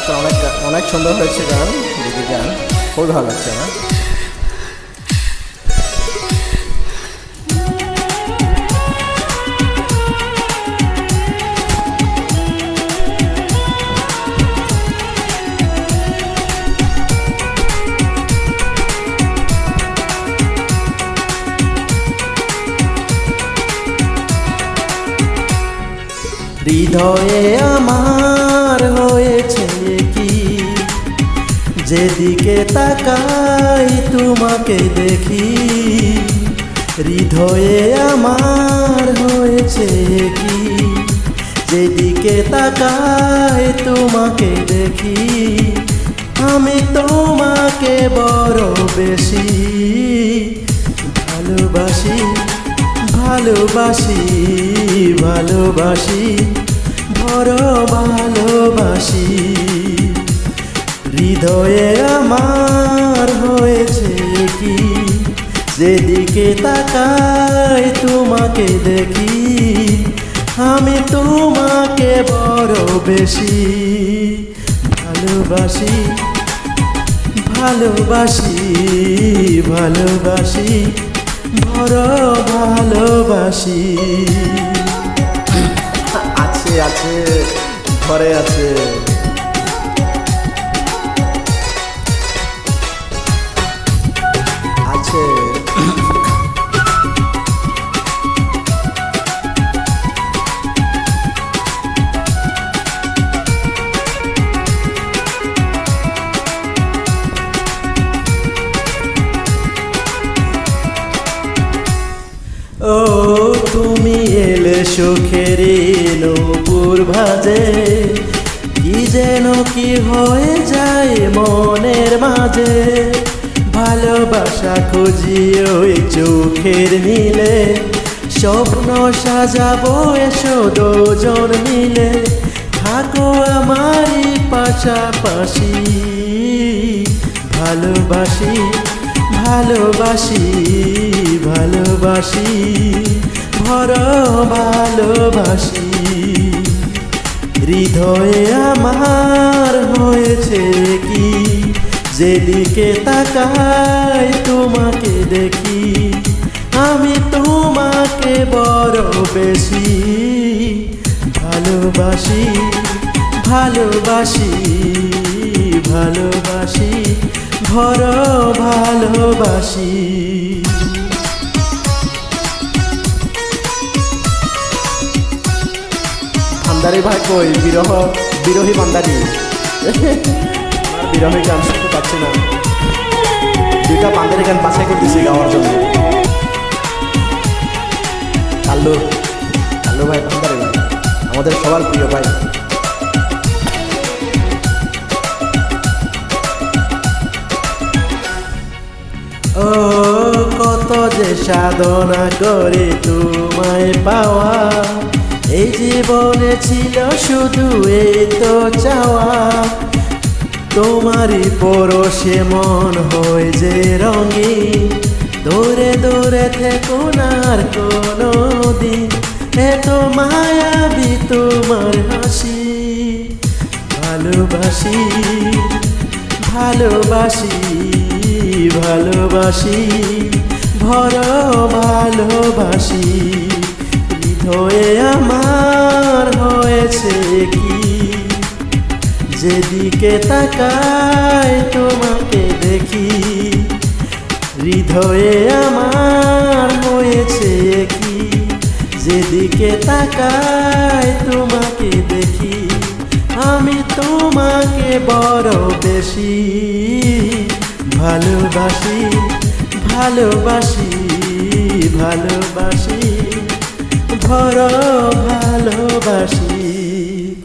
তো অনেক অনেক সুন্দর হয়েছে গান, দিদি গান খুবই ভালো লাগছে না? হৃদয়ে আমার হয়েছে কি, যেদিকে তাকাই তোমাকে দেখি। হৃদয়ে আমার হয়েছে কি, যেদিকে তাকাই তোমাকে দেখি। আমি তোমাকে বড় বেশি ভালোবাসি, ভালোবাসি, ভালোবাসি, বড় ভালোবাসি। হৃদয়ে আমার হয়েছে কি, যেদিকে তাকাই তোমাকে দেখি। আমি তোমাকে বড় বেশি ভালোবাসি, ভালোবাসি, ভালোবাসি, বড় ভালোবাসি। আছে আছে ঘরে আছে। আছে ও তুমি এলে সুখের নূপুর ভাজে, কি যেন কি হয়ে যায় মনের মাঝে। ভালোবাসা খুঁজি ওই চোখের নীলে, স্বপ্ন সাজাবো এসো দুজন মিলে। থাকো আমারই পাশাপাশি, ভালোবাসি, ভালোবাসি, ভালোবাসি, বড় ভালোবাসি। হৃদয়ে আমার হয়েছে কি, যেদিকে তাকাই তোমাকে দেখি। আমি তোমাকে বড় বেশি ভালোবাসি, ভালোবাসি, ভালোবাসি, বড় ভালোবাসি। ভান্ডারি ভাই কই, বিরোহী ভান্ডারি। বিরোহী গান শুনতে পাচ্ছি না, দুইটা ভান্ডারি গান বাছাই করতেছি গাওয়ার জন্য। কাল্লু, কাল্লু ভাই, ভান্ডারি ভাই আমাদের সবার প্রিয় ভাই। ও কত যে সাধনা করে তোমায় পাওয়া, এই জীবনে ছিল শুধু এই তো চাওয়া। তোমারই পরশে মন হয় যে রঙিন, দূরে দূরে থেকো না আর কোনো দিন। এত মায়াবী তোমার হাসি, ভালোবাসি, ভালোবাসি, ভালোবাসি, বড় ভালোবাসি। হৃদয়ে আমার হয়েছে কি, যেদিকে তাকাই তোমাকে দেখি। হৃদয়ে আমার হয়েছে কি, যেদিকে তাকাই তোমাকে দেখি। আমি তোমাকে বড় বেশি ভালোবাসি, ভালোবাসি, ভালোবাসি, বড় ভালোবাসি।